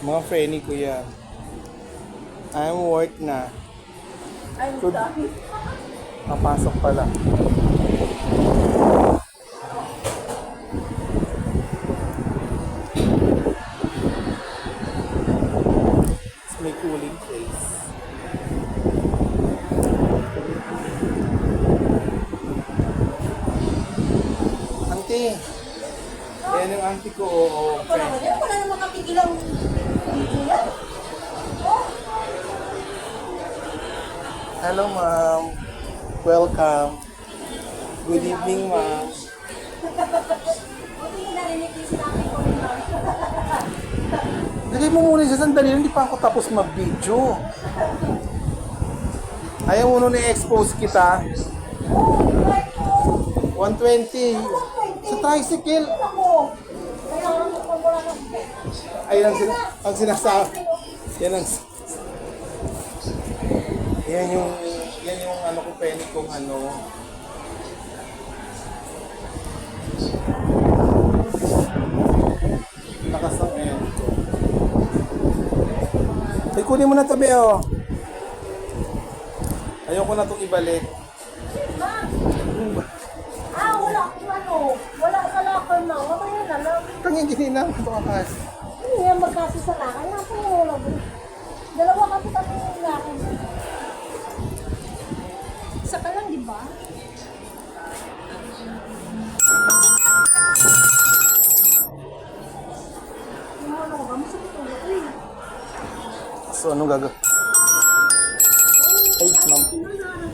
Mga friendly ko yan. I'm work na. I'm Good. sorry. Papasok pala. May cooling place. Auntie. Yan yung auntie ko. Oo. Wala naman yan. Wala naman kapigilang video yan. Hello, ma'am. Welcome. Good evening, ma'am. Buti yung narinig yung sinabi ko rin lang. Lagay mo muna sa sandali, hindi pa ako tapos mag-video. Ayaw mo nun i-expose kita. 120. Sa tricycle. Ako. Kaya ako wala ng Ayun ang sinasabi. Yan yung ano ko penny kong ano. Nakasang ayan ko. Ay, kunin mo na tabi, oh. Ayoko na itong ibalik. wala akong ano. Wala sa locker na. Mamaya na lang. Kanyang gininang ito kakas. Ano yan magkasi sa lakay? Nasa yung wala ba? Dalawa kasi kami yung lakay. Isa ka lang, di ba? Yung ano ka, masakit ulo ko eh. So, anong gagawin? Ay, ma'am. Wala na.